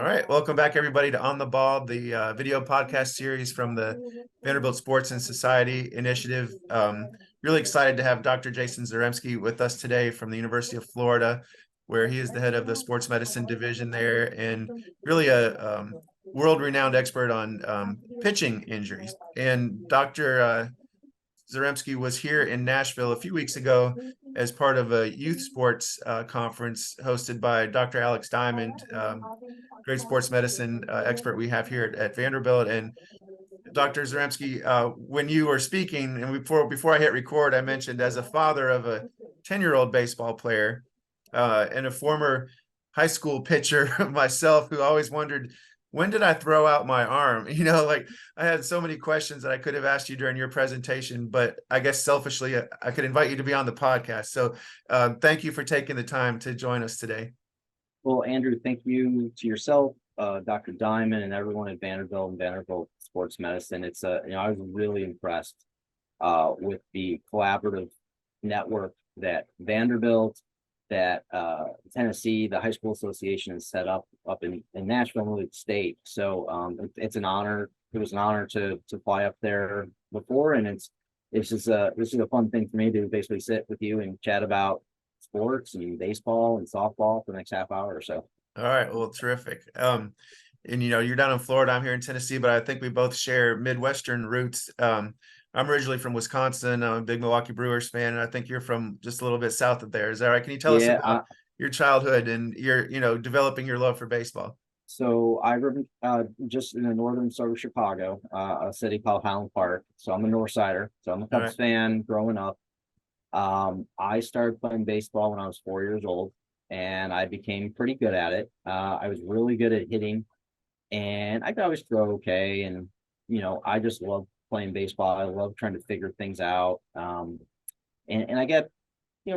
right, welcome back everybody to On the Ball, the video podcast series from the Vanderbilt Sports and Society Initiative. Really excited to have Dr. Jason Zaremski with us today from the University of Florida, where he is the head of the sports medicine division there, and really a world-renowned expert on pitching injuries. And Dr. Zaremski was here in Nashville a few weeks ago as part of a youth sports conference hosted by Dr. Alex Diamond, great sports medicine expert we have here at Vanderbilt. And Dr. Zaremski, when you were speaking, and before I hit record, I mentioned as a father of a 10-year-old baseball player and a former high school pitcher myself, who always wondered, when did I throw out my arm? Like I had so many questions that I could have asked you during your presentation, but I guess selfishly, I could invite you to be on the podcast. So thank you for taking the time to join us today. Well, Andrew, thank you to yourself, Dr. Diamond, and everyone at Vanderbilt and Vanderbilt Sports Medicine. It's I was really impressed with the collaborative network that Vanderbilt, that Tennessee, the High School Association has set up in Nashville, really the state. So it's an honor. It was an honor to fly up there before, and this is a fun thing for me to basically sit with you and chat about sports and baseball and softball for the next half hour or so. All right, well, terrific. And you're down in Florida, I'm here in Tennessee, but I think we both share Midwestern roots. I'm originally from Wisconsin. I'm a big Milwaukee Brewers fan, and I think you're from just a little bit south of there. Is that right? Can you tell us about your childhood and your, developing your love for baseball? So I live just in the northern suburb of Chicago, a city called Highland Park. So I'm a North Sider. So I'm a Cubs fan growing up. I started playing baseball when I was 4 years old, and I became pretty good at it. I was really good at hitting, and I could always throw okay. And, I just love playing baseball. I love trying to figure things out. And I get,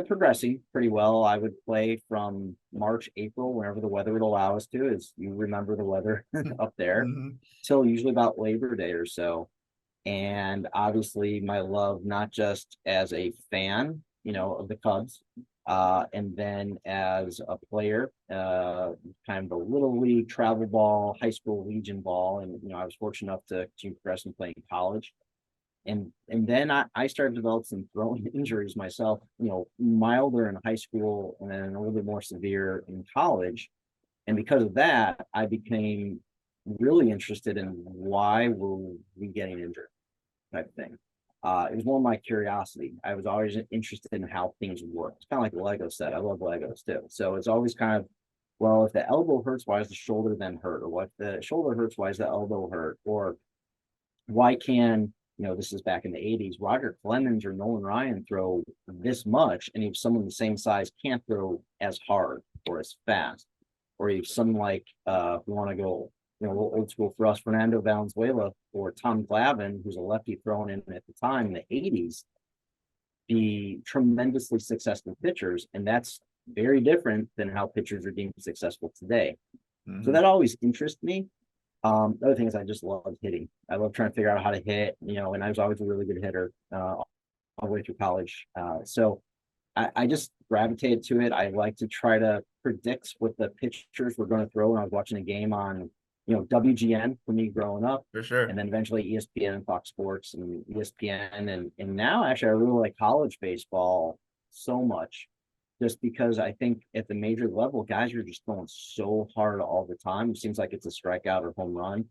progressing pretty well. I would play from March, April, whenever the weather would allow us to, as you remember the weather up there, till usually about Labor Day or so. And obviously my love, not just as a fan, of the Cubs, and then as a player, kind of the little league travel ball, high school legion ball. And, I was fortunate enough to progress and play in college. And then I started to develop some throwing injuries myself, milder in high school and then a little bit more severe in college. And because of that, I became really interested in why were we getting injured type of thing. It was more my curiosity. I was always interested in how things work. It's kind of like a Lego set. I love Legos too. So it's always kind of, well, if the elbow hurts, why is the shoulder then hurt? Or what the shoulder hurts, why is the elbow hurt? Or why can, this is back in the 80s, Roger Clemens or Nolan Ryan throw this much, and if someone the same size can't throw as hard or as fast? Or if someone like, if we want to go, old school for us, Fernando Valenzuela or Tom Glavine, who's a lefty throwing in at the time in the 80s, be tremendously successful pitchers. And that's very different than how pitchers are being successful today. So that always interested me. The other thing is I just love hitting. I love trying to figure out how to hit, and I was always a really good hitter all the way through college. So I just gravitated to it. I like to try to predict what the pitchers were going to throw when I was watching a game on, WGN for me growing up. For sure. And then eventually ESPN and Fox Sports and ESPN. And now actually I really like college baseball so much, just because I think at the major level, guys are just throwing so hard all the time. It seems like it's a strikeout or home run.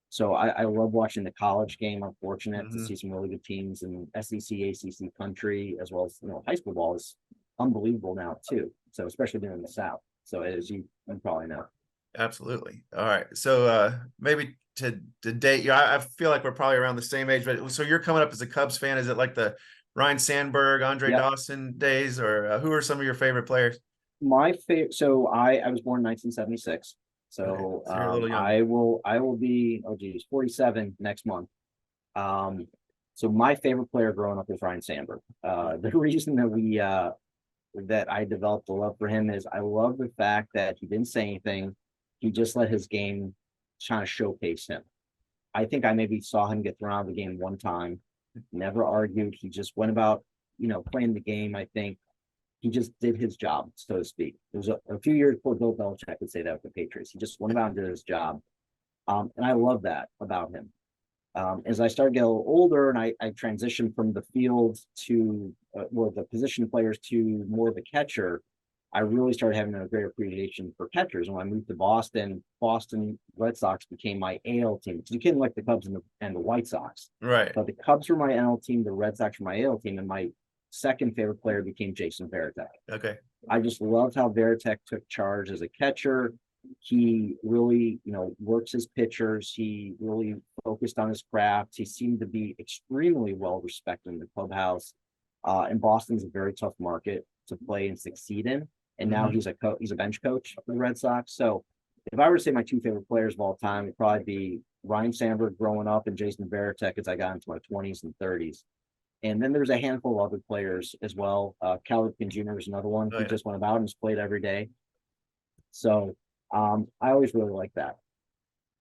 So I love watching the college game. I'm fortunate to see some really good teams in SEC, ACC country, as well as, high school ball is unbelievable now too. So especially being in the South. So as you probably know. Absolutely. All right. So maybe to date you, I feel like we're probably around the same age, but so you're coming up as a Cubs fan. Is it like the Ryan Sandberg, Andre Dawson days, or who are some of your favorite players? My favorite. So I was born in 1976. So, so you're a little young. I will be 47 next month. So my favorite player growing up is Ryan Sandberg. The reason that I developed a love for him is I love the fact that he didn't say anything. He just let his game kind of showcase him. I think I maybe saw him get thrown out of the game one time, never argued. He just went about, playing the game, I think, he just did his job, so to speak. There was a few years before Bill Belichick would say that with the Patriots. He just went about and did his job. And I love that about him. As I started getting a little older and I transitioned from the field to more the position players to more of a catcher, I really started having a great appreciation for catchers. And when I moved to Boston, Boston Red Sox became my AL team. Because you couldn't like the Cubs and the White Sox. Right. But the Cubs were my NL team, the Red Sox were my AL team, and my second favorite player became Jason Varitek. Okay. I just loved how Varitek took charge as a catcher. He really, works his pitchers. He really focused on his craft. He seemed to be extremely well respected in the clubhouse. And Boston's a very tough market to play and succeed in. And now he's a bench coach for the Red Sox. So if I were to say my two favorite players of all time, it'd probably be Ryan Sandberg growing up and Jason Varitek as I got into my 20s and 30s. And then there's a handful of other players as well. Cal Ripken Jr. is another one who just went about and has played every day. So I always really like that.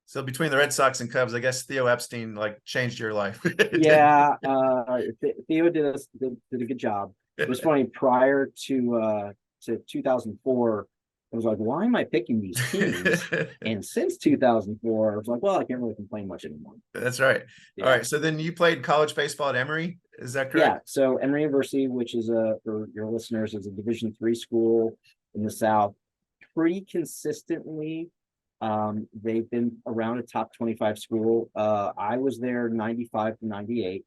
So between the Red Sox and Cubs, I guess Theo Epstein like changed your life. Yeah, Theo did a good job. It was funny, prior to 2004, I was like, why am I picking these teams? And since 2004, I was like, well, I can't really complain much anymore. That's right. Yeah. All right. So then you played college baseball at Emory. Is that correct? Yeah. So Emory University, which is for your listeners, is a Division III school in the South. Pretty consistently, they've been around a top 25 school. I was there 95 to 98.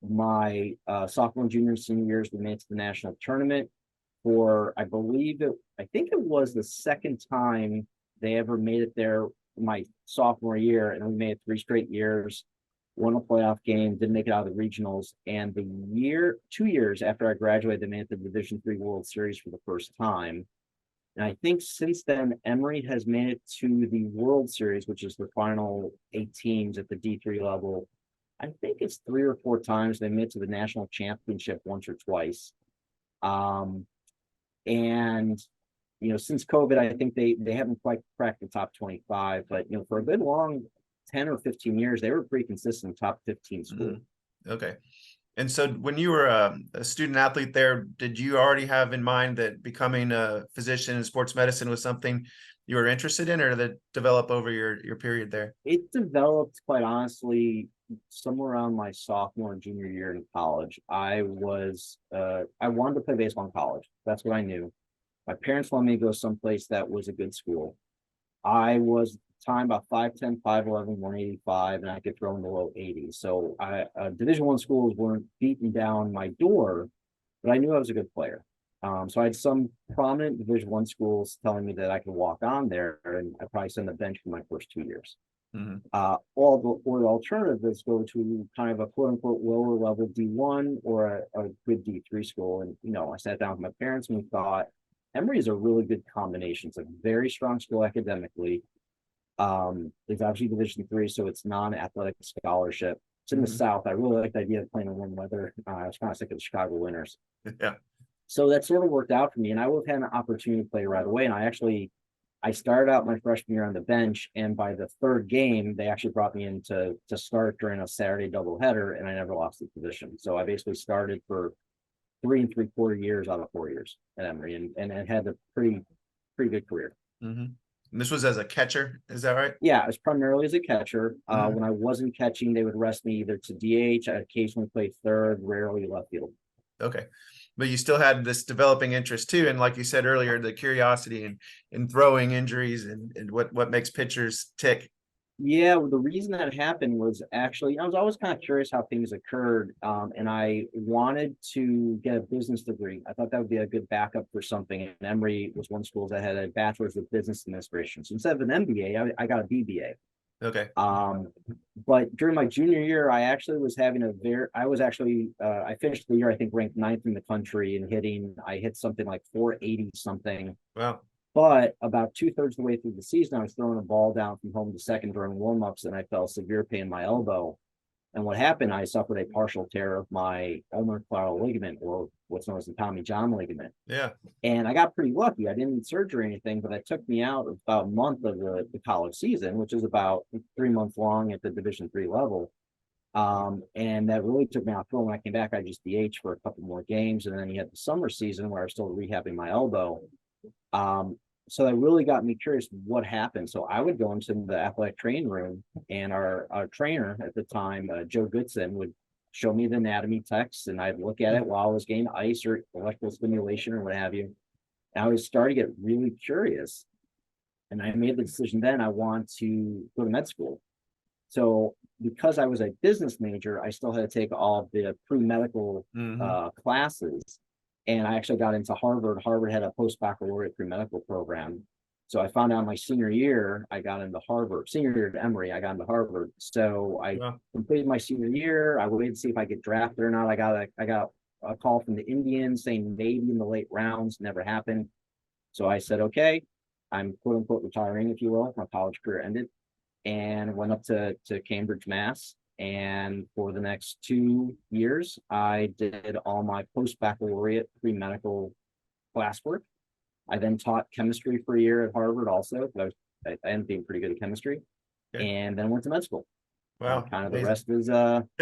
My sophomore, junior, and senior years, we made it to the national tournament for, I think it was the second time they ever made it there my sophomore year, and we made it 3 straight years, won a playoff game, didn't make it out of the regionals. And 2 years after I graduated, they made it to the Division III World Series for the first time. And I think since then, Emory has made it to the World Series, which is the final 8 teams at the D3 level. I think it's 3 or 4 times. They made it to the national championship once or twice. And since COVID, I think they haven't quite cracked the top 25, but for a good long 10 or 15 years, they were pretty consistent top 15 school. Okay. And so when you were a student athlete there, did you already have in mind that becoming a physician in sports medicine was something you were interested in, or did it develop over your period there? It developed, quite honestly, somewhere around my sophomore and junior year in college. I wanted to play baseball in college. That's what I knew. My parents wanted me to go someplace that was a good school. I was at the time about 5'10", 5'11", 185, and I could throw in the low 80s. So Division I schools weren't beating down my door, but I knew I was a good player. So I had some prominent Division I schools telling me that I could walk on there, and I probably sat on the bench for my first 2 years. Or the alternative is go to kind of a quote unquote lower level D1 or a good D3 school. And I sat down with my parents and we thought Emory is a really good combination. It's a very strong school academically. It's obviously Division III, so it's non-athletic scholarship. It's in the South. I really like the idea of playing in warm weather. I was kind of sick of the Chicago winters. Yeah. So that sort of worked out for me, and I would have had an opportunity to play right away. And I started out my freshman year on the bench, and by the 3rd game, they actually brought me in to start during a Saturday doubleheader, and I never lost the position. So I basically started for 3 3/4 years out of 4 years at Emory, and had a pretty good career. And this was as a catcher, is that right? Yeah, it was primarily as a catcher. When I wasn't catching, they would rest me either to DH. I occasionally played third, rarely left field. Okay. But you still had this developing interest too. And like you said earlier, the curiosity in throwing injuries and what makes pitchers tick. Yeah, well, the reason that happened was actually, I was always kind of curious how things occurred. And I wanted to get a business degree. I thought that would be a good backup for something. And Emory was one school that had a bachelor's of business administration. So instead of an MBA, I got a BBA. Okay. But during my junior year, I actually was having I finished the year, I think, ranked 9th in the country in hitting. I hit something like 480 something. Wow. But about 2/3 of the way through the season, I was throwing a ball down from home to second during warmups, and I felt severe pain in my elbow. And what happened, I suffered a partial tear of my ulnar collateral ligament, or what's known as the Tommy John ligament. Yeah. And I got pretty lucky. I didn't need surgery or anything, but it took me out about a month of the college season, which is about 3 months long at the Division III level. And that really took me off field. When I came back, I just DH for a couple more games. And then you had the summer season where I was still rehabbing my elbow. So that really got me curious what happened. So I would go into the athletic training room, and our trainer at the time, Joe Goodson, would show me the anatomy text, and I'd look at it while I was getting ice or electrical stimulation or what have you. And I was starting to get really curious. And I made the decision then I want to go to med school. So because I was a business major, I still had to take all of the pre-medical classes. And I actually got into Harvard. Harvard had a post-baccalaureate pre-medical program. So I found out my senior year, I got into Harvard. Senior year at Emory, I got into Harvard. So I completed my senior year. I waited to see if I get drafted or not. I got a call from the Indians saying maybe in the late rounds, never happened. So I said, okay, I'm quote unquote retiring, if you will. My college career ended, and went up to Cambridge, Mass. And for the next 2 years, I did all my post-baccalaureate pre-medical classwork. I then taught chemistry for a year at Harvard also, because I ended up being pretty good at chemistry. Okay. And then went to med school. Wow. Kind of the rest is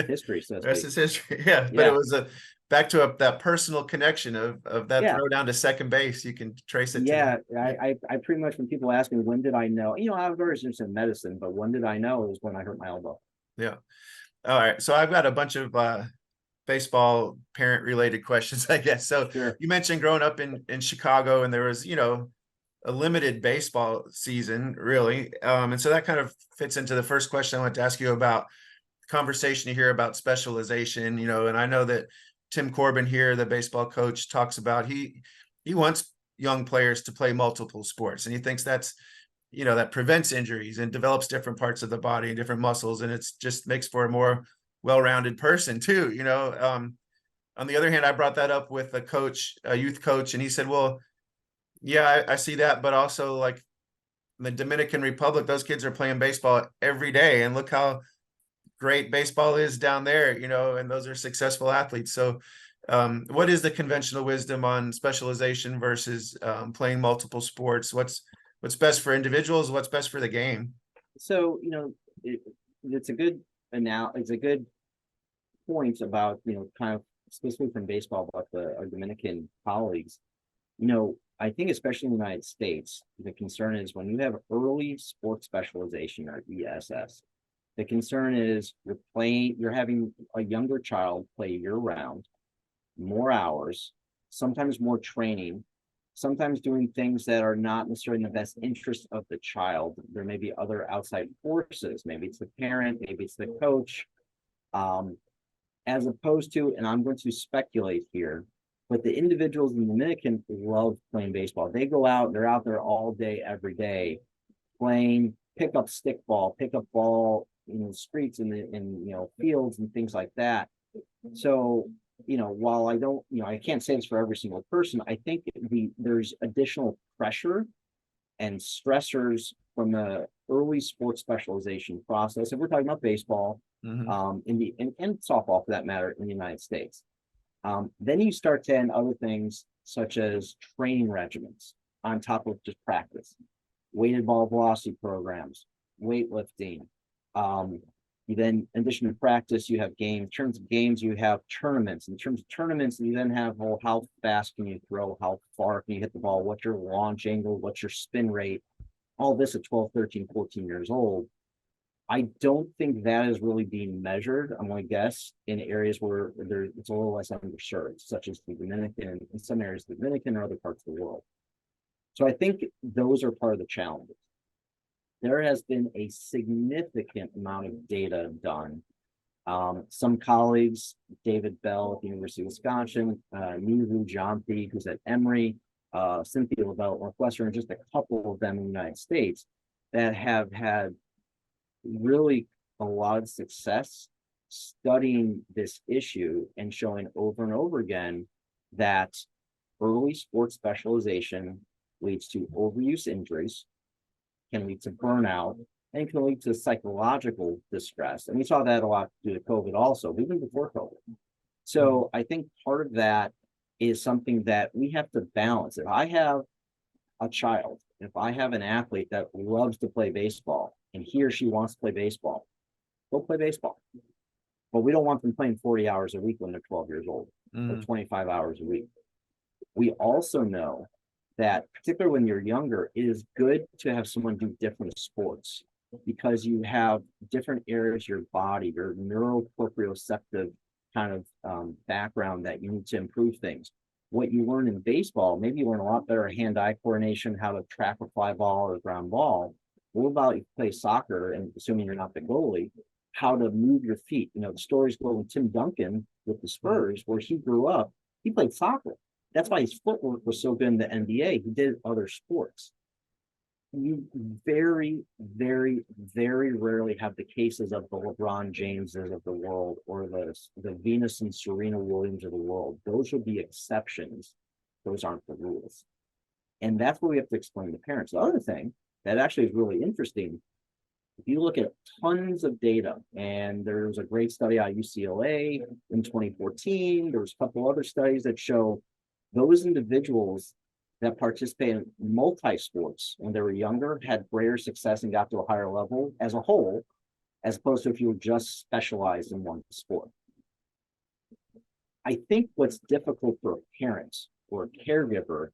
history, so to speak. Rest is history. Yeah. But it was back to that personal connection of that throw down to second base. You can trace it to I pretty much, when people ask me when did I know, I was very interested in medicine, but when did I know? It was when I hurt my elbow. Yeah. All right. So I've got a bunch of baseball parent related questions, I guess. So you mentioned growing up in Chicago, and there was, a limited baseball season, really. And so that kind of fits into the first question I want to ask you about conversation you hear about specialization, and I know that Tim Corbin here, the baseball coach, talks about he wants young players to play multiple sports, and he thinks that's that prevents injuries and develops different parts of the body and different muscles, and it's just makes for a more well-rounded person too. On the other hand, I brought that up with a youth coach, and he said, well, yeah, I see that, but also like in the Dominican Republic, those kids are playing baseball every day, and look how great baseball is down there, and those are successful athletes. So what is the conventional wisdom on specialization versus playing multiple sports? What's best for individuals? What's best for the game? So, it's a good point about, kind of specifically from baseball about our Dominican colleagues. I think especially in the United States, the concern is when you have early sports specialization, or ESS, the concern is you're having a younger child play year round, more hours, sometimes more training, sometimes doing things that are not necessarily in the best interest of the child. There may be other outside forces. Maybe it's the parent, maybe it's the coach. As opposed to, and I'm going to speculate here, but the individuals in the Dominican love playing baseball. They go out, they're out there all day, every day, playing pickup stickball, pickup ball, streets in fields and things like that. So, while I don't, I can't say this for every single person, I think there's additional pressure and stressors from the early sports specialization process. If we're talking about baseball, and softball for that matter, in the United States. Then you start to add other things such as training regimens on top of just practice, weighted ball velocity programs, weightlifting. You then, in addition to practice, you have games. In terms of games, you have tournaments. In terms of tournaments, you then have, how fast can you throw? How far can you hit the ball? What's your launch angle? What's your spin rate? All this at 12, 13, 14 years old. I don't think that is really being measured, I'm going to guess, in areas where it's a little less underserved, such as the Dominican, in some areas, the Dominican or other parts of the world. So I think those are part of the challenges. There has been a significant amount of data done. Some colleagues, David Bell at the University of Wisconsin, Neeru Janthi, who's at Emory, Cynthia LaBelle at Northwestern, just a couple of them in the United States that have had really a lot of success studying this issue and showing over and over again that early sports specialization leads to overuse injuries, can lead to burnout, and can lead to psychological distress. And we saw that a lot due to COVID also, even before COVID. So I think part of that is something that we have to balance. If I have a child, if I have an athlete that loves to play baseball, and he or she wants to play baseball, go play baseball. but we don't want them playing 40 hours a week when they're 12 years old or Mm, 25 hours a week. We also know that, particularly when you're younger, it is good to have someone do different sports because you have different areas of your body, your neuroproprioceptive kind of background that you need to improve things. What you learn in baseball, maybe you learn a lot better hand-eye coordination, how to track a fly ball or ground ball. What about you play soccer, and assuming you're not the goalie, how to move your feet? You know, the stories go with Tim Duncan with the Spurs, where he grew up, he played soccer. That's why his footwork was so good in the NBA. He did other sports. You very, very, very rarely have the cases of the LeBron Jameses of the world or the Venus and Serena Williams of the world. Those are the exceptions. Those aren't the rules. And that's what we have to explain to parents. The other thing that actually is really interesting, if you look at tons of data, and there was a great study out of UCLA in 2014, there was a couple other studies that show those individuals that participate in multi-sports when they were younger had greater success and got to a higher level as a whole, as opposed to if you were just specialized in one sport. I think what's difficult for a parent or a caregiver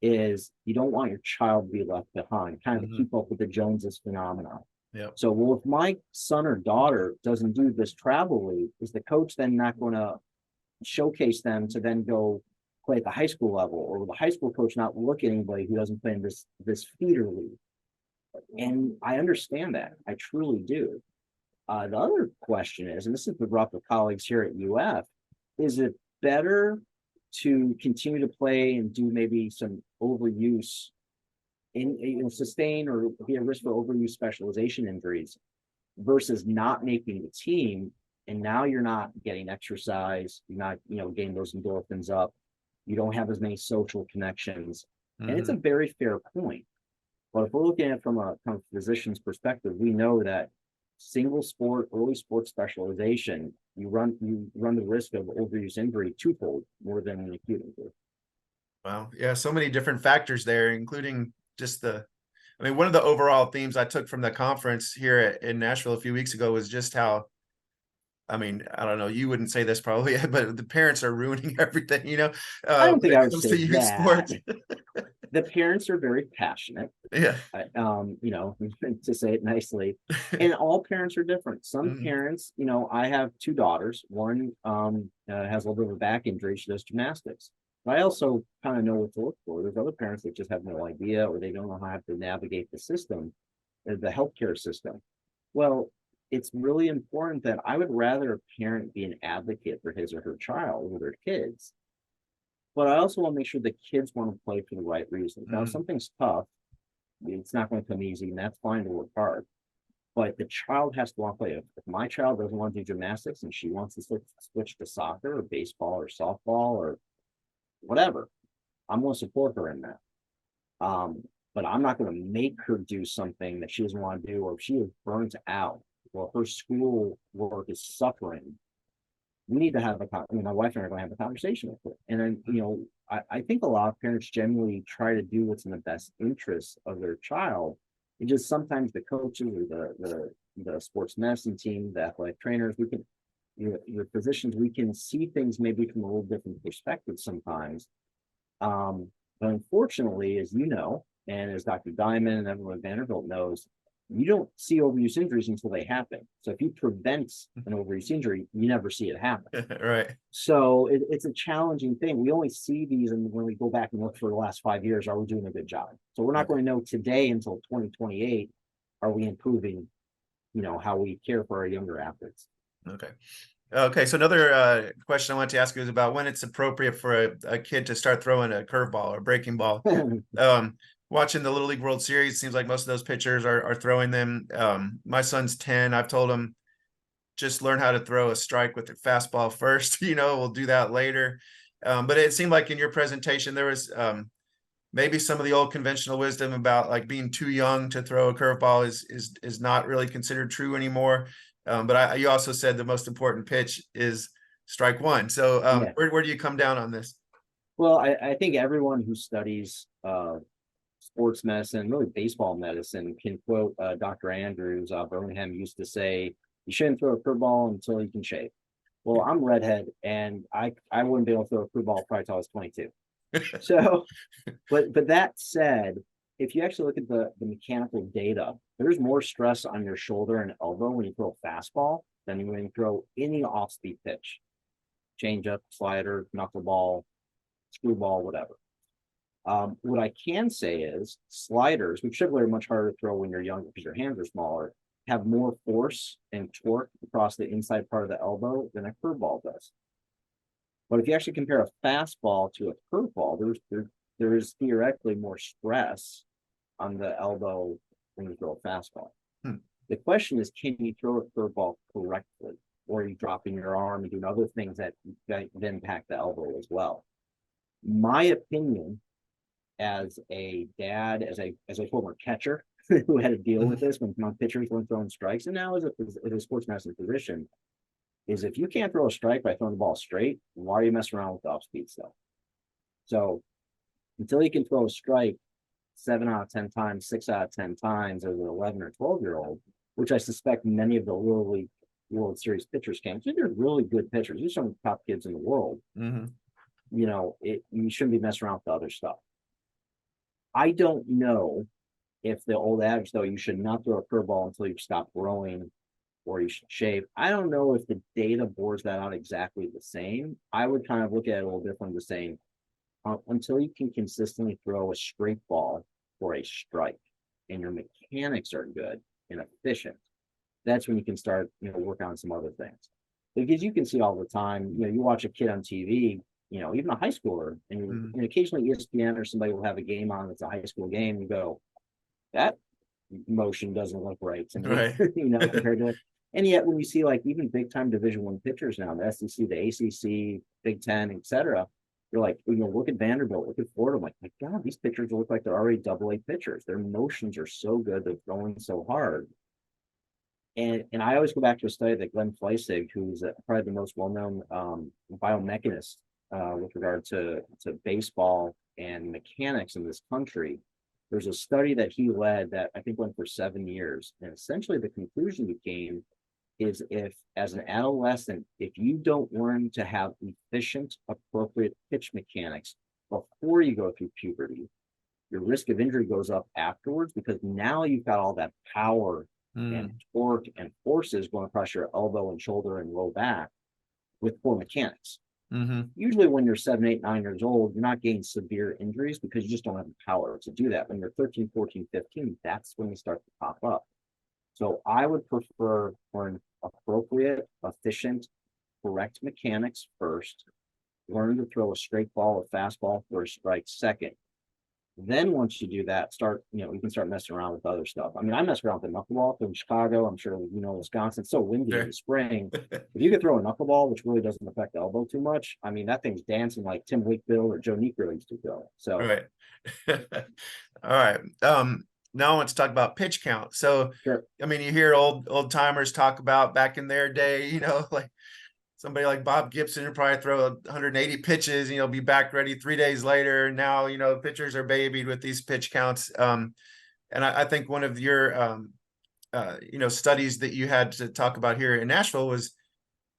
is you don't want your child to be left behind, kind of to keep up with the Joneses phenomenon. yeah. So, well, if my son or daughter doesn't do this travel league, is the coach then not going to showcase them to then go play at the high school level, or the high school coach not look at anybody who doesn't play in this feeder league? And I understand that, I truly do. The other question is, and this is the brought with colleagues here at UF, is it better to continue to play and do maybe some overuse in sustain or be at risk for overuse specialization injuries versus not making the team, and now you're not getting exercise, you're not getting those endorphins up, you don't have as many social connections. And it's a very fair point. But if we're looking at it from a kind of physician's perspective, we know that single sport, early sports specialization, you run the risk of overuse injury twofold more than an acute injury. Wow. Yeah. So many different factors there, including just one of the overall themes I took from the conference here in Nashville a few weeks ago was just how, I don't know, you wouldn't say this probably, but the parents are ruining everything, I don't think when I it would comes say to youth that. sports. The parents are very passionate. Yeah. To say it nicely. And all parents are different. Some parents, I have two daughters. One has a little bit of a back injury. She does gymnastics. But I also kind of know what to look for. There's other parents that just have no idea, or they don't know how to navigate the system, the healthcare system. Well, it's really important that I would rather a parent be an advocate for his or her child or their kids. But I also want to make sure the kids want to play for the right reasons. Now, if something's tough, it's not going to come easy, and that's fine to work hard. But the child has to want to play. If my child doesn't want to do gymnastics and she wants to switch to soccer or baseball or softball or whatever, I'm going to support her in that. But I'm not going to make her do something that she doesn't want to do, or if she is burnt out or her school work is suffering. We need to have my wife and I are going to have a conversation with her. And then, I think a lot of parents generally try to do what's in the best interest of their child. And just sometimes the coaches or the sports medicine team, the athletic trainers, we can, your physicians, we can see things maybe from a little different perspective sometimes. But unfortunately, as you know, and as Dr. Diamond and everyone at Vanderbilt knows, you don't see overuse injuries until they happen. So if you prevent an overuse injury, you never see it happen. Right. So it's a challenging thing. We only see these, and when we go back and look for the last 5 years, are we doing a good job? So we're not going to know today until 2028, are we improving, how we care for our younger athletes. Okay. So another question I want to ask you is about when it's appropriate for a kid to start throwing a curveball or breaking ball. Watching the Little League World Series, seems like most of those pitchers are throwing them. My son's 10. I've told him just learn how to throw a strike with your fastball first. We'll do that later. But it seemed like in your presentation there was maybe some of the old conventional wisdom about like being too young to throw a curveball is not really considered true anymore. But you also said the most important pitch is strike one. So Yeah. where do you come down on this? Well, I think everyone who studies sports medicine, really baseball medicine, can quote Dr. Andrews. Birmingham used to say, You shouldn't throw a curveball until you can shave. Well, I'm redhead, and I wouldn't be able to throw a curveball probably until I was 22. So, but that said, if you actually look at the mechanical data, there's more stress on your shoulder and elbow when you throw a fastball than when you throw any off-speed pitch, changeup, slider, knuckleball, screwball, whatever. What I can say is sliders, which typically are much harder to throw when you're younger because your hands are smaller, have more force and torque across the inside part of the elbow than a curveball does. But if you actually compare a fastball to a curveball, there is theoretically more stress on the elbow when you throw a fastball. The question is, can you throw a curveball correctly? Or are you dropping your arm and doing other things that impact the elbow as well? My opinion as a dad, as a former catcher who had to deal with this when my pitchers weren't throwing strikes, and now as a sports medicine physician, is if you can't throw a strike by throwing the ball straight, why are you messing around with the off-speed stuff? So until you can throw a strike 7 out of 10 times, 6 out of 10 times as an 11 or 12-year-old, which I suspect many of the Little League World Series pitchers can. They're really good pitchers. These are some of the top kids in the world. Mm-hmm. You know, you shouldn't be messing around with the other stuff. I don't know if the old adage, though, you should not throw a curveball until you stop growing or you should shave. I don't know if the data bores that out exactly the same. I would kind of look at it a little different, the saying, until you can consistently throw a straight ball for a strike and your mechanics are good and efficient, that's when you can start, work on some other things. Because you can see all the time, you watch a kid on TV, even a high schooler, and occasionally ESPN or somebody will have a game on that's a high school game. You go, that motion doesn't look right to me, Right. compared to it. And yet, when you see like even big time Division I pitchers now, the SEC, the ACC, Big Ten, etc., you're like, look at Vanderbilt, look at Florida. I'm like, my God, these pitchers look like they're already AA pitchers. Their motions are so good, they're throwing so hard. And I always go back to a study that Glenn Fleissig, who's probably the most well-known biomechanist with regard to baseball and mechanics in this country. There's a study that he led that I think went for 7 years. And essentially the conclusion he came is if, as an adolescent, if you don't learn to have efficient, appropriate pitch mechanics before you go through puberty, your risk of injury goes up afterwards because now you've got all that power and torque and forces going across your elbow and shoulder and low back with poor mechanics. Usually when you're 7, 8, 9 years old, you're not getting severe injuries because you just don't have the power to do that. When you're 13, 14, 15, that's when they start to pop up. So I would prefer learn appropriate, efficient, correct mechanics first, learn to throw a straight ball, a fastball for a strike second. Then once you do that, you can start messing around with other stuff. I mean, I mess around with the knuckleball in Chicago. I'm sure, Wisconsin, it's so windy in the spring. If you could throw a knuckleball, which really doesn't affect the elbow too much, I mean, that thing's dancing like Tim Wakefield or Joe Niekro used to go. So, right. All right. Now I want to talk about pitch count. So, sure. I mean, you hear old timers talk about back in their day, like somebody like Bob Gibson would probably throw 180 pitches, be back ready 3 days later. Now, pitchers are babied with these pitch counts. And I think one of your, studies that you had to talk about here in Nashville was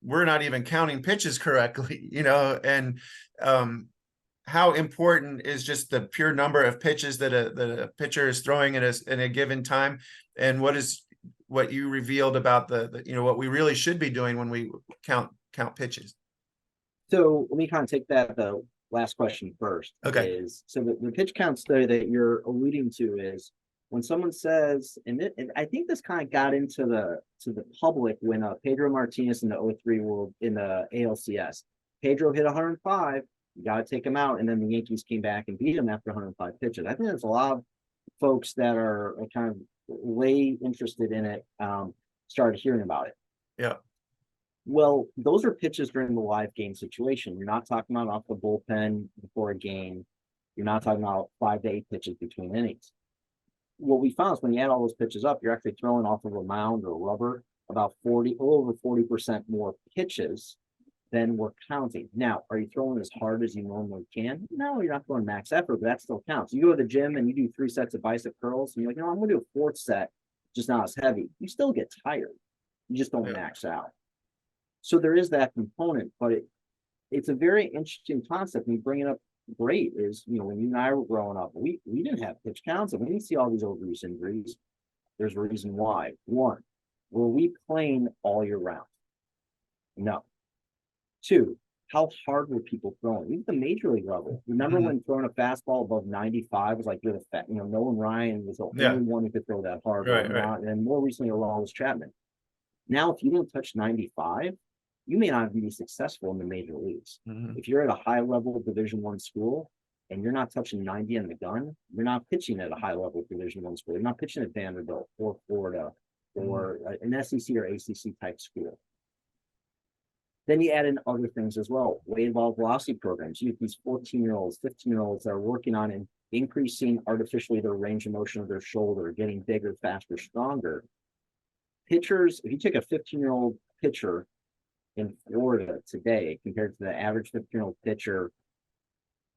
we're not even counting pitches correctly, and how important is just the pure number of pitches that a pitcher is throwing in a given time, and what you revealed about the what we really should be doing when we count pitches. So let me kind of take the last question first. Okay. So the pitch count study that you're alluding to is when someone says, and I think this kind of got into the public when Pedro Martinez in the 2003 World in the ALCS, Pedro hit 105, you got to take him out, and then the Yankees came back and beat him after 105 pitches. I think there's a lot of folks that are kind of way interested in it, started hearing about it. Yeah. Well, those are pitches during the live game situation. You're not talking about off the bullpen before a game. You're not talking about 5 to 8 pitches between innings. What we found is when you add all those pitches up, you're actually throwing off of a mound or rubber about a little over 40% more pitches than we're counting. Now, are you throwing as hard as you normally can? No, you're not throwing max effort, but that still counts. You go to the gym and you do 3 sets of bicep curls, and you're like, I'm going to do a 4th set, just not as heavy. You still get tired. You just don't Yeah. max out. So there is that component, but it's a very interesting concept. And you bring it up great is, when you and I were growing up, we didn't have pitch counts and we didn't see all these overuse injuries. There's a reason why. One, were we playing all year round? No. Two, how hard were people throwing? Even the major league level. Remember when throwing a fastball above 95 was like you're the fat, Nolan Ryan was the only one who could throw that hard. Right. And more recently, Aroldis Chapman. Now, if you don't touch 95, you may not be successful in the major leagues. If you're at a high level Division I school and you're not touching 90 in the gun, you're not pitching at a high level Division I school. You're not pitching at Vanderbilt or Florida or an SEC or ACC type school. Then you add in other things as well. Weighted ball velocity programs. You have these 14-year-olds, 15-year-olds that are working on and increasing artificially their range of motion of their shoulder, getting bigger, faster, stronger. Pitchers, if you take a 15-year-old pitcher in Florida today compared to the average 15-year-old pitcher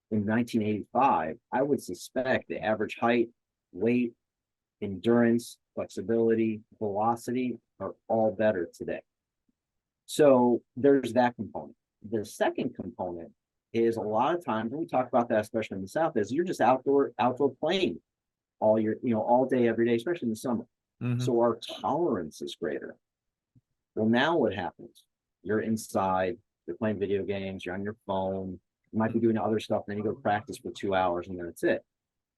in 1985, I would suspect the average height, weight, endurance, flexibility, velocity are all better today. So there's that component. The second component is a lot of times when we talk about that, especially in the South, is you're just outdoor playing all year, all day, every day, especially in the summer. So our tolerance is greater. Well, now what happens? You're inside, you're playing video games, you're on your phone, you might be doing other stuff, and then you go practice for 2 hours and then that's it.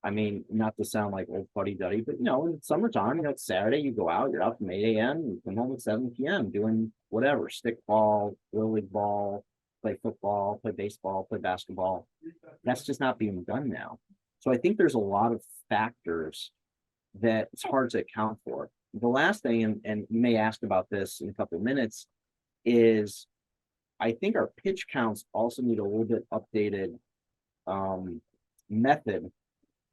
I mean, not to sound like old fuddy-duddy, but in the summertime, it's Saturday, you go out, you're out from 8 a.m., you come home at 7 p.m. doing whatever, stick ball, little league ball, play football, play baseball, play basketball. That's just not being done now. So I think there's a lot of factors that it's hard to account for. The last thing, and you may ask about this in a couple of minutes, is I think our pitch counts also need a little bit updated method,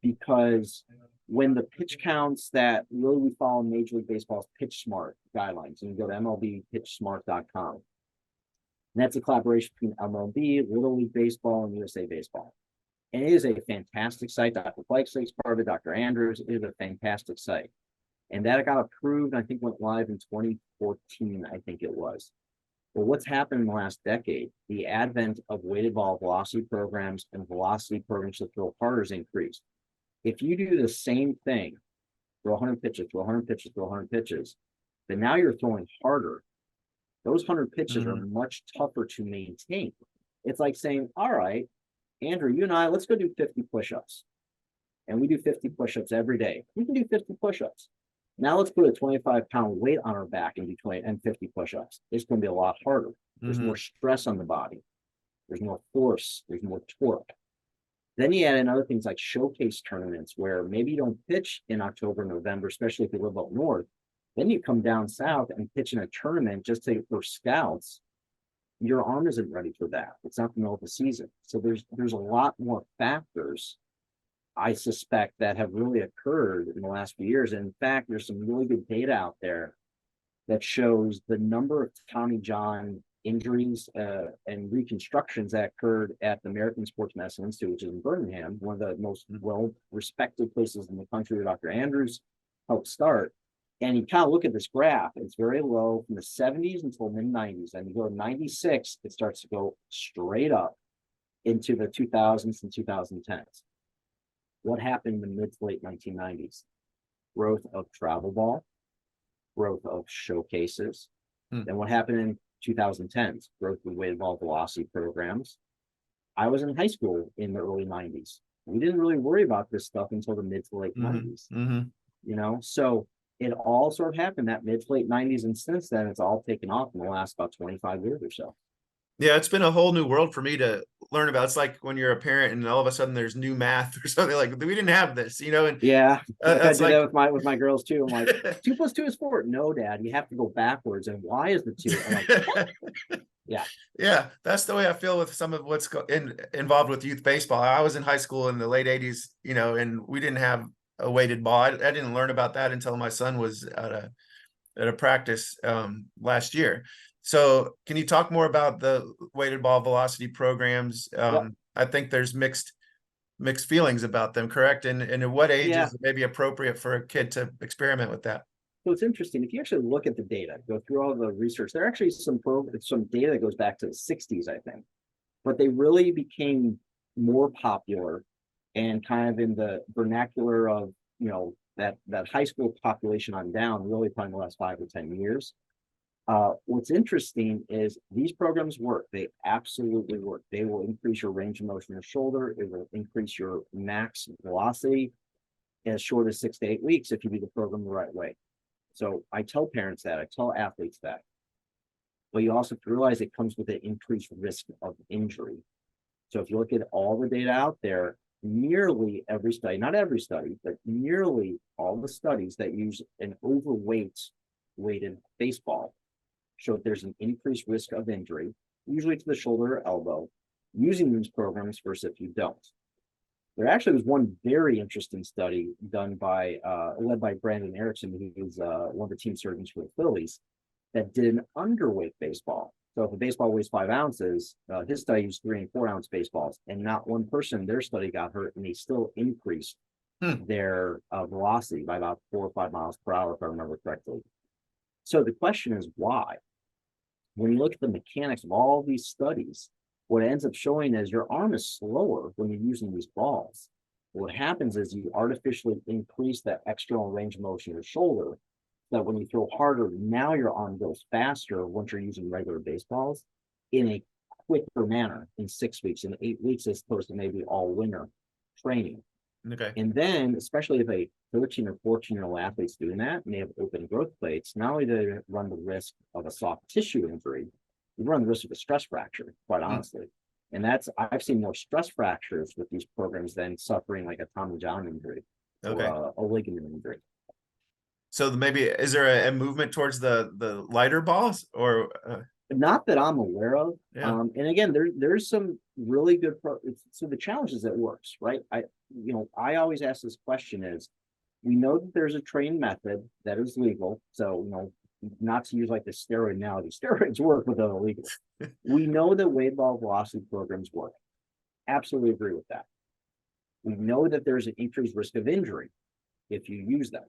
because when the pitch counts that really we follow in Major League Baseball's Pitch Smart guidelines, and you go to MLBPitchSmart.com, and that's a collaboration between MLB, Little League Baseball, and USA Baseball. And it is a fantastic site. Dr. Blakeslee's part of it, Dr. Andrews, it is a fantastic site. And that got approved, I think went live in 2014, I think it was. But what's happened in the last decade, the advent of weighted ball velocity programs and velocity programs to throw harder has increased. If you do the same thing, throw 100 pitches, throw 100 pitches, throw 100 pitches, then now you're throwing harder. Those 100 pitches are much tougher to maintain. It's like saying, all right, Andrew, you and I, let's go do 50 push-ups. And we do 50 push-ups every day. We can do 50 push-ups. Now let's put a 25-pound weight on our back and do 20 and 50 push-ups. It's going to be a lot harder. There's more stress on the body. There's more force. There's more torque. Then you add in other things like showcase tournaments where maybe you don't pitch in October, November, especially if you live up north. Then you come down south and pitch in a tournament just for scouts. Your arm isn't ready for that. It's not the middle of the season. So there's a lot more factors, I suspect, that have really occurred in the last few years. And in fact, there's some really good data out there that shows the number of Tommy John injuries and reconstructions that occurred at the American Sports Medicine Institute, which is in Birmingham, one of the most well-respected places in the country where Dr. Andrews helped start. And you kind of look at this graph, it's very low from the 70s until mid-90s. And you go to 96, it starts to go straight up into the 2000s and 2010s. What happened in the mid to late 1990s? Growth of travel ball, growth of showcases. Then what happened in 2010s? Growth of weighted ball velocity programs. I was in high school in the early 90s. We didn't really worry about this stuff until the mid to late 90s. So it all sort of happened that mid to late 90s, and since then it's all taken off in the last about 25 years or so. Yeah, it's been a whole new world for me to learn about. It's like when you're a parent and all of a sudden there's new math or something, like we didn't have this, and yeah, I do like that with my girls too. I'm like, 2 + 2 is 4. No, Dad, you have to go backwards. And why is the 2? I'm like, yeah, that's the way I feel with some of what's involved with youth baseball. I was in high school in the late 80s, and we didn't have a weighted ball. I didn't learn about that until my son was at a practice last year. So can you talk more about the weighted ball velocity programs? I think there's mixed feelings about them, correct? And at what age is it maybe appropriate for a kid to experiment with that? So it's interesting. If you actually look at the data, go through all the research, there are actually some data that goes back to the 60s, I think, but they really became more popular and kind of in the vernacular of, that high school population on down, really probably in the last 5 to 10 years. What's interesting is these programs work. They absolutely work. They will increase your range of motion in your shoulder. It will increase your max velocity as short as 6 to 8 weeks if you do the program the right way. So I tell parents that, I tell athletes that, but you also have to realize it comes with an increased risk of injury. So if you look at all the data out there, nearly every study, not every study, but nearly all the studies that use an weighted baseball show that there's an increased risk of injury, usually to the shoulder or elbow, using these programs versus if you don't. There actually was one very interesting study done led by Brandon Erickson, who's one of the team surgeons for the Phillies, that did an underweight baseball. So if a baseball weighs 5 ounces, his study used 3 and 4 ounce baseballs, and not one person in their study got hurt, and they still increased their velocity by about 4 or 5 miles per hour, if I remember correctly. So the question is why? When you look at the mechanics of all these studies, what it ends up showing is your arm is slower when you're using these balls. What happens is you artificially increase that external range of motion in your shoulder, that when you throw harder, now your arm goes faster once you're using regular baseballs in a quicker manner in 6 weeks, in 8 weeks, as opposed to maybe all winter training. Okay. And then, especially if a 13 or 14-year-old athlete's doing that and they have open growth plates, not only do they run the risk of a soft tissue injury, you run the risk of a stress fracture, quite honestly. And I've seen more stress fractures with these programs than suffering like a Tommy John injury or a ligament injury. So maybe is there a movement towards the lighter balls or? Not that I'm aware of. Yeah. And again, there's some really good so the challenge is it works, right? I always ask this question is, we know that there's a trained method that is legal. So, not to use like the steroid analogy, steroids work, but they're illegal. We know that weight ball velocity programs work. Absolutely agree with that. We know that there's an increased risk of injury if you use them.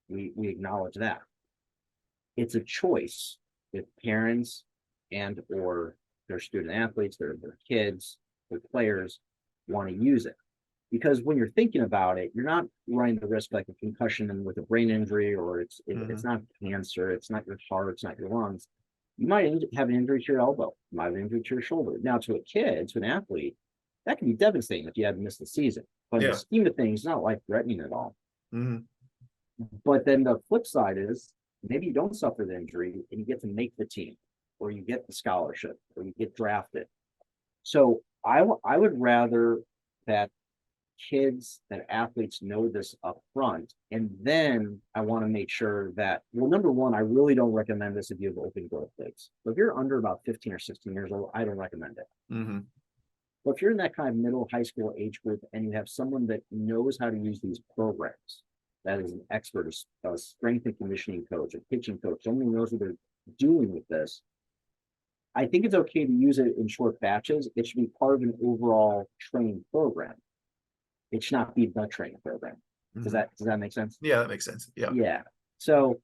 We acknowledge that. It's a choice if parents and or their student athletes, their kids, their players want to use it. Because when you're thinking about it, you're not running the risk like a concussion and with a brain injury, or it's not cancer, it's not your heart, it's not your lungs. You might have an injury to your elbow, you might have an injury to your shoulder. Now, to a kid, to an athlete, that can be devastating if you had missed the season. But in the scheme of things, it's not life-threatening at all. But then the flip side is maybe you don't suffer the injury and you get to make the team, or you get the scholarship, or you get drafted. So I would rather that kids, that athletes know this up front. And then I want to make sure that, well, number one, I really don't recommend this if you have open growth plates. So if you're under about 15 or 16 years old, I don't recommend it. But if you're in that kind of middle high school age group and you have someone that knows how to use these programs, that is an expert, a strength and conditioning coach, a pitching coach, someone who knows what they're doing with this, I think it's okay to use it in short batches. It should be part of an overall training program. It should not be the training program. Does that make sense? Yeah, that makes sense. Yeah. Yeah. So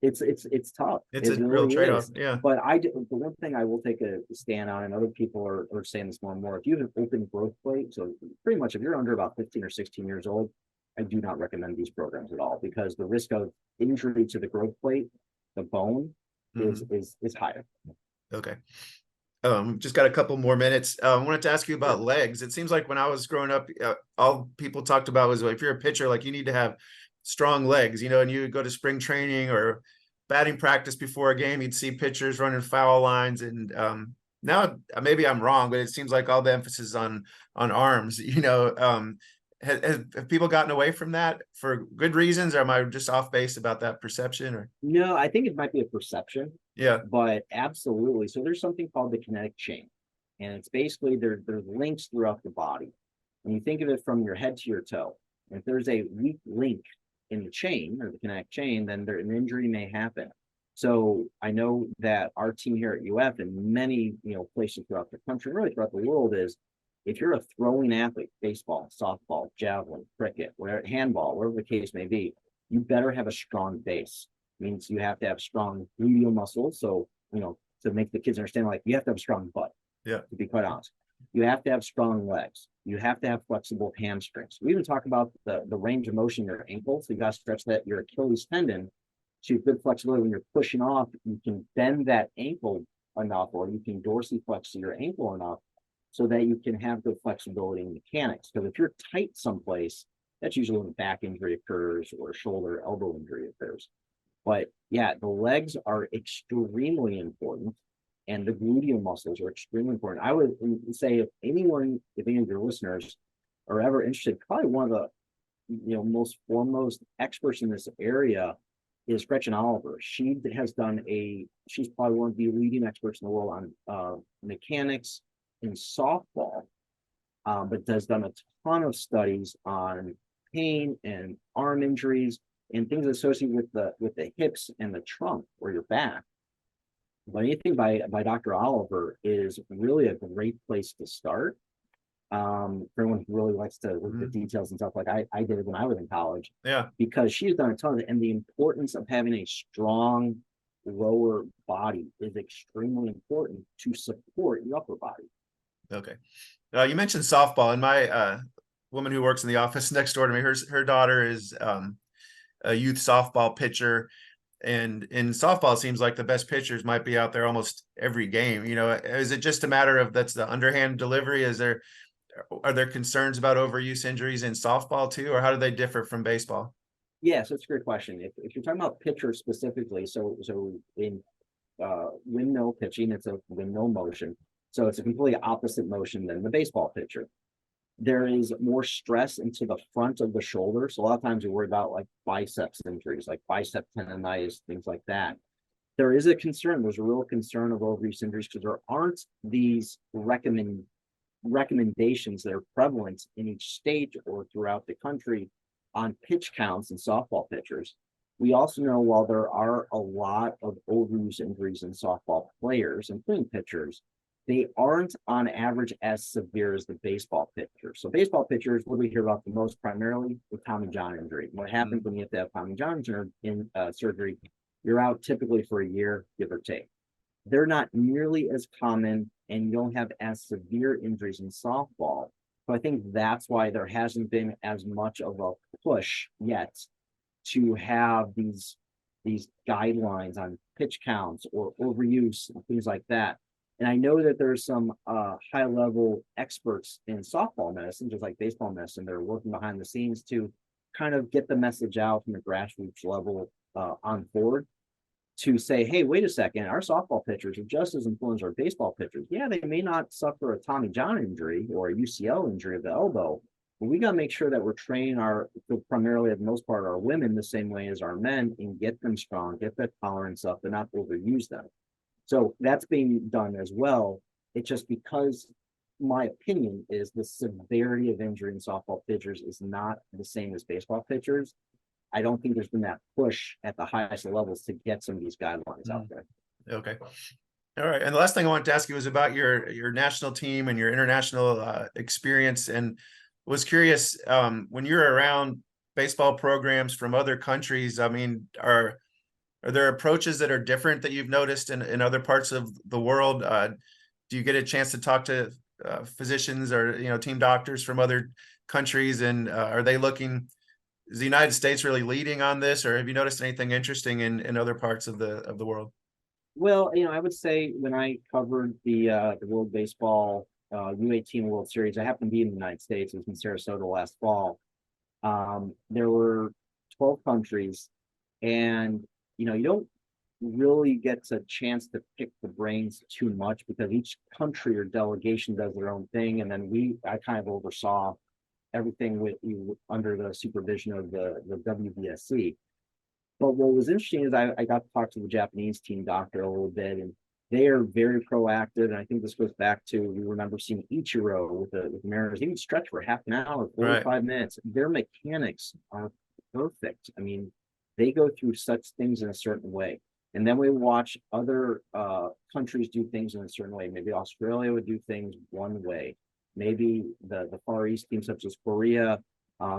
it's tough. It's a real trade-off. Yeah. But the one thing I will take a stand on, and other people are saying this more and more, if you have an open growth plate, so pretty much if you're under about 15 or 16 years old, I do not recommend these programs at all, because the risk of injury to the growth plate, the bone, is higher. Okay. Just got a couple more minutes. I wanted to ask you about legs. It seems like when I was growing up, all people talked about was, like, if you're a pitcher, like, you need to have strong legs, and you would go to spring training or batting practice before a game, you'd see pitchers running foul lines. And now maybe I'm wrong, but it seems like all the emphasis is on arms. Have people gotten away from that for good reasons, or am I just off base about that perception? Or no, I think it might be a perception. Yeah, but absolutely. So there's something called the kinetic chain, and it's basically there's links throughout the body. And you think of it from your head to your toe. And if there's a weak link in the chain, or the kinetic chain, then an injury may happen. So I know that our team here at UF and many places throughout the country, really throughout the world, is if you're a throwing athlete, baseball, softball, javelin, cricket, whatever, handball, whatever the case may be, you better have a strong base. Means you have to have strong gluteal muscles. So, to make the kids understand, like, you have to have a strong butt. Yeah. To be quite honest, you have to have strong legs. You have to have flexible hamstrings. We even talk about the range of motion in your ankle. So you got to stretch that your Achilles tendon. So you have good flexibility when you're pushing off. You can bend that ankle enough, or you can dorsiflex your ankle enough, so that you can have good flexibility in mechanics. Because if you're tight someplace, that's usually when a back injury occurs or a shoulder, elbow injury occurs. But yeah, the legs are extremely important, and the gluteal muscles are extremely important. I would say if any of your listeners are ever interested, probably one of the most foremost experts in this area is Gretchen Oliver. She's probably one of the leading experts in the world on mechanics in softball, but has done a ton of studies on pain and arm injuries and things associated with the hips and the trunk or your back. But anything by Dr. Oliver is really a great place to start. For anyone who really likes to look at the details and stuff, like I did when I was in college. Yeah. Because she's done a ton of it, and the importance of having a strong lower body is extremely important to support your upper body. Okay. You mentioned softball, and my woman who works in the office next door to me, her daughter is a youth softball pitcher. And in softball, it seems like the best pitchers might be out there almost every game. Is it just a matter of that's the underhand delivery? Are there concerns about overuse injuries in softball too, or how do they differ from baseball? Yeah, so it's a great question. If you're talking about pitchers specifically, so in windmill pitching, it's a windmill motion. So it's a completely opposite motion than the baseball pitcher. There is more stress into the front of the shoulder. So a lot of times we worry about like biceps injuries, like bicep tendonitis, things like that. There is a concern. There's a real concern of overuse injuries because there aren't these recommendations that are prevalent in each state or throughout the country on pitch counts in softball pitchers. We also know while there are a lot of overuse injuries in softball players, including pitchers, they aren't on average as severe as the baseball pitchers. So baseball pitchers, what do we hear about the most primarily? The Tommy John injury. What happens when you have to have Tommy John surgery? You're out typically for a year, give or take. They're not nearly as common, and you don't have as severe injuries in softball. So I think that's why there hasn't been as much of a push yet to have these guidelines on pitch counts or overuse and things like that. And I know that there's some high-level experts in softball medicine, just like baseball medicine, that are working behind the scenes to kind of get the message out from the grassroots level on board to say, hey, wait a second, our softball pitchers are just as important as our baseball pitchers. Yeah, they may not suffer a Tommy John injury or a UCL injury of the elbow, but we got to make sure that we're training primarily, for the most part, our women the same way as our men, and get them strong, get that tolerance up, and not overuse them. So that's being done as well. It's just because my opinion is the severity of injury in softball pitchers is not the same as baseball pitchers. I don't think there's been that push at the highest levels to get some of these guidelines out there. Okay. All right. And the last thing I wanted to ask you was about your national team and your international experience, and was curious, when you're around baseball programs from other countries, I mean, are there approaches that are different that you've noticed in other parts of the world? Do you get a chance to talk to physicians or team doctors from other countries, and are they looking? Is the United States really leading on this, or have you noticed anything interesting in other parts of the world? Well, I would say when I covered the World Baseball U18 World Series, I happened to be in the United States. It was in Sarasota last fall. There were 12 countries, and you don't really get a chance to pick the brains too much because each country or delegation does their own thing, and then I kind of oversaw everything under the supervision of the WBSC. But what was interesting is I got to talk to the Japanese team doctor a little bit, and they are very proactive. And I think this goes back to, we remember seeing Ichiro with the Mariners. He would stretch for half an hour, 45 minutes. Their mechanics are perfect. I mean, they go through such things in a certain way. And then we watch other countries do things in a certain way. Maybe Australia would do things one way. Maybe the Far East teams such as Korea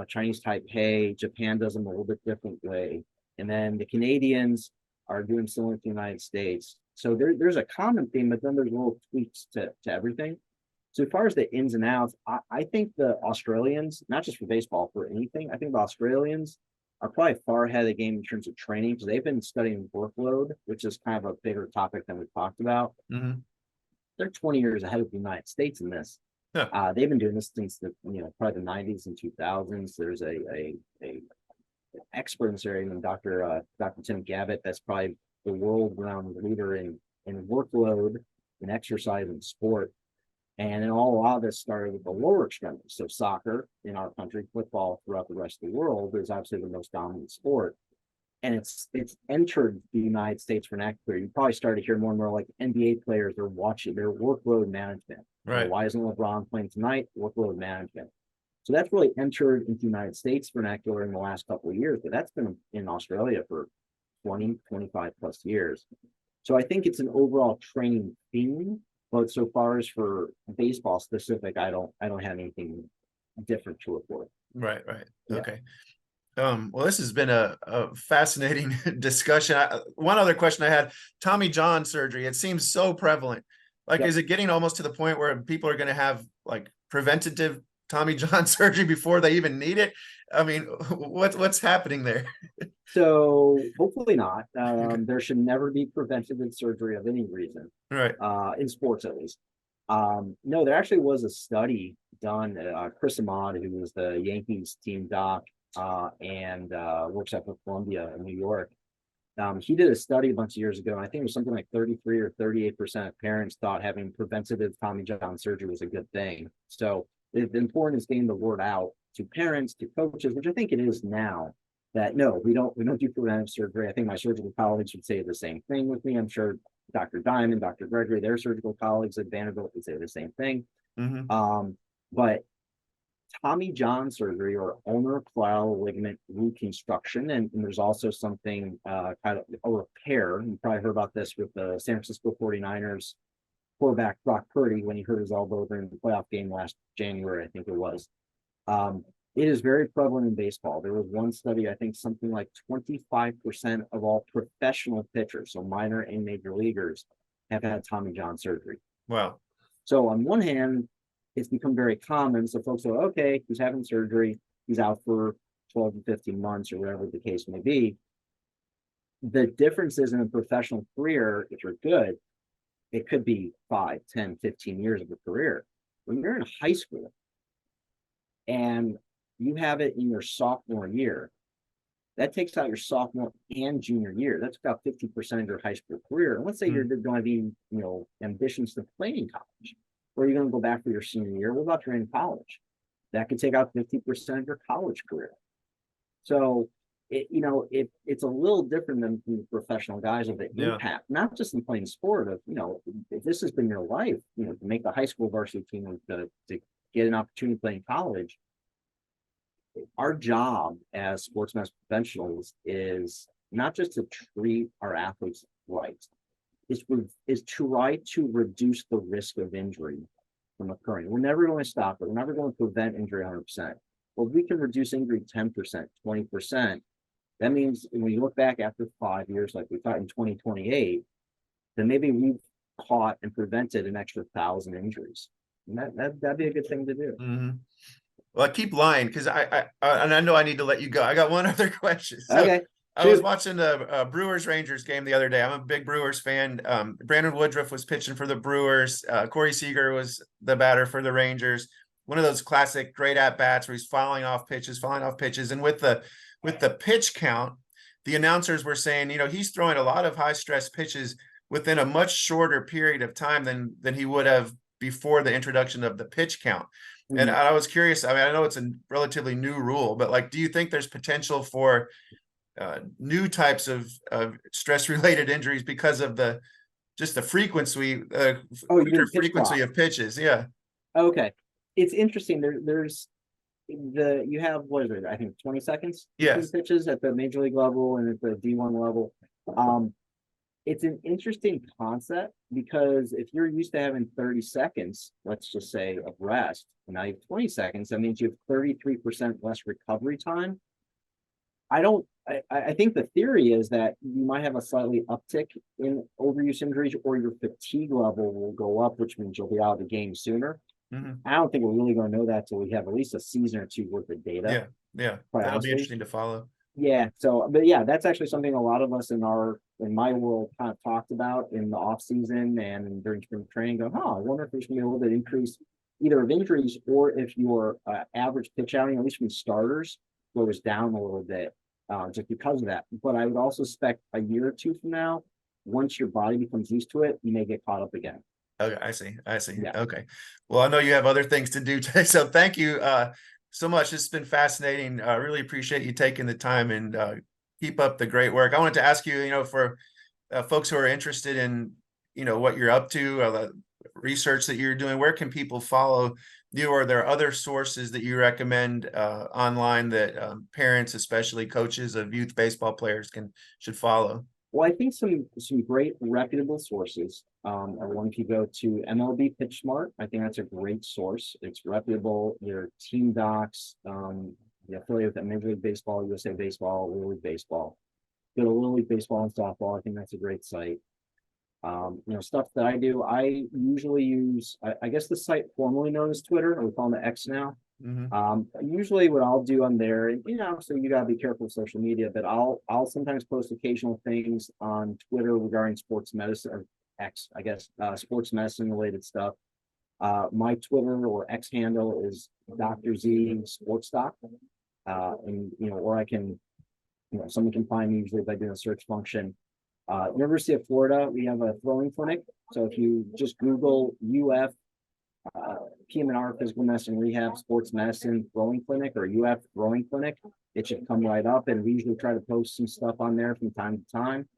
Chinese Taipei, Japan does them a little bit different way. And then the Canadians are doing similar to the United States. So there's a common theme, but then there's little tweaks to everything. So as far as the ins and outs, I think the Australians, not just for baseball, for anything, I think the Australians are probably far ahead of the game in terms of training because they've been studying workload, which is kind of a bigger topic than we've talked about. Mm-hmm. They're 20 years ahead of the United States in this. Yeah. They've been doing this since the probably the 90s and 2000s. There's a expert in this area, Dr. Tim Gavitt, that's probably the world-renowned leader in workload and exercise and sport. And then a lot of this started with the lower extremities. So soccer in our country, football throughout the rest of the world is obviously the most dominant sport. And it's entered the United States vernacular. You probably started to hear more and more like NBA players are watching their workload management. Right. Why isn't LeBron playing tonight? Workload management. So that's really entered into the United States vernacular in the last couple of years, but that's been in Australia for 20, 25 plus years. So I think it's an overall training theme, but so far as for baseball specific, I don't have anything different to report. Right. Yeah. Okay. Well, this has been a fascinating discussion. One other question I had, Tommy John surgery, it seems so prevalent. Like, Yep. Is it getting almost to the point where people are going to have like preventative Tommy John surgery before they even need it? I mean, what's happening there? So hopefully not. There should never be preventative surgery of any reason. Right. In sports at least. No, there actually was a study done. Chris Ahmad, who was the Yankees team doc and works at Columbia in New York. He did a study a bunch of years ago, and I think it was something like 33 or 38% of parents thought having preventative Tommy John surgery was a good thing. So the important is getting the word out to parents, to coaches, which I think it is now, that no, we don't do preventive surgery. I think my surgical colleagues would say the same thing with me. I'm sure Dr. Diamond, Dr. Gregory, their surgical colleagues at Vanderbilt would say the same thing. Mm-hmm. But Tommy John surgery or ulnar collateral ligament reconstruction, and there's also something kind of a repair. You probably heard about this with the San Francisco 49ers quarterback Brock Purdy when he hurt his elbow during the playoff game last January, I think it was. It is very prevalent in baseball. There was one study, I think something like 25% of all professional pitchers, so minor and major leaguers, have had Tommy John surgery. Wow. So on one hand, it's become very common. So folks are, okay, he's having surgery. He's out for 12 to 15 months or whatever the case may be. The difference is in a professional career, if you're good, it could be 5, 10, 15 years of a career. When you're in high school and you have it in your sophomore year, that takes out your sophomore and junior year. That's about 50% of your high school career. And let's say you're going to be, ambitions to play in college, or you're going to go back for your senior year. What about you're in college? That could take out 50% of your college career. So, it's a little different than the professional guys of the impact, not just in playing sport of, if this has been your life, to make the high school varsity team to get an opportunity to play in college. Our job as sports medicine professionals is not just to treat our athletes right, is to try to reduce the risk of injury from occurring. We're never going to stop it. We're never going to prevent injury 100%. Well, if we can reduce injury 10%, 20%, that means when you look back after 5 years, like we thought in 2028, then maybe we've caught and prevented an extra 1,000 injuries. And that'd be a good thing to do. Mm-hmm. Well, I keep lying because I know I need to let you go. I got one other question. So okay. I was watching the Brewers Rangers game the other day. I'm a big Brewers fan. Brandon Woodruff was pitching for the Brewers. Corey Seager was the batter for the Rangers. One of those classic great at bats where he's fouling off pitches. And with the pitch count, the announcers were saying, he's throwing a lot of high stress pitches within a much shorter period of time than he would have before the introduction of the pitch count. Mm-hmm. And I was curious. I mean, I know it's a relatively new rule, but do you think there's potential for new types of stress-related injuries because of the frequency, frequency of pitches? Yeah. Okay. It's interesting. There's you have, what is it? I think 20 seconds. Yes. Pitches at the major league level and at the D1 level. It's an interesting concept because if you're used to having 30 seconds, let's just say, of rest, and now you have 20 seconds, that means you have 33% less recovery time. I think the theory is that you might have a slightly uptick in overuse injuries, or your fatigue level will go up, which means you'll be out of the game sooner. Mhm. I don't think we're really going to know that till we have at least a season or two worth of data, Yeah, yeah, quite that'll be honestly. interesting to follow. Yeah. So, but yeah, that's actually something a lot of us in my world kind of talked about in the off season and during spring training. Go, oh, I wonder if there's going to be a little bit increase either of injuries, or if your average pitch outing, at least from starters, goes down a little bit, just because of that. But I would also expect a year or two from now, once your body becomes used to it, you may get caught up again. Okay, I see. I see. Yeah. Okay. Well, I know you have other things to do today, so thank you so much. It's been fascinating. I really appreciate you taking the time, and keep up the great work. I wanted to ask you, for folks who are interested in, what you're up to, the research that you're doing, where can people follow you? Are there other sources that you recommend online that parents, especially coaches of youth baseball players, should follow? Well, I think some great reputable sources. Are one, if you go to MLB Pitch Smart, I think that's a great source. It's reputable. Their team docs, the affiliate with Major League Baseball, USA Baseball, Little League Baseball. Go to Little League Baseball and softball. I think that's a great site. Stuff that I do, I usually use, I guess the site formerly known as Twitter, or we call it X now. Hmm. Usually what I'll do on there, and so you gotta be careful of social media, but I'll sometimes post occasional things on Twitter regarding sports medicine, or X, I guess, sports medicine related stuff. My Twitter or X handle is Dr. Z Sports Doc. And or I can, someone can find me usually by doing a search function. University of Florida, we have a throwing clinic. So if you just Google UF PM&R, physical medicine rehab, sports medicine throwing clinic, or UF throwing clinic, it should come right up. And we usually try to post some stuff on there from time to time.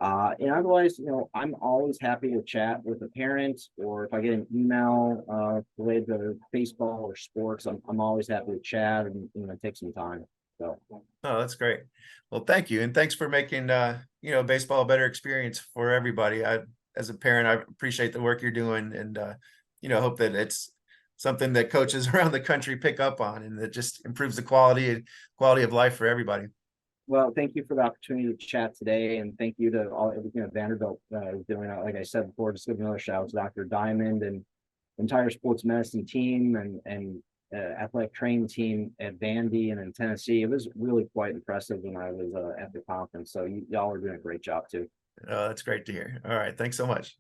And otherwise, I'm always happy to chat with a parent, or if I get an email related to baseball or sports, I'm always happy to chat and take some time. So Oh, that's great. Well, thank you, and thanks for making baseball a better experience for everybody. As a parent, I appreciate the work you're doing, and hope that it's something that coaches around the country pick up on, and that just improves the quality of life for everybody. Well, thank you for the opportunity to chat today, and thank you to all everything that Vanderbilt is doing. Like I said before, just give another shout out to Dr. Diamond and entire sports medicine team and athletic training team at Vandy and in Tennessee. It was really quite impressive when I was at the conference. So y'all are doing a great job too. That's great to hear. All right, thanks so much.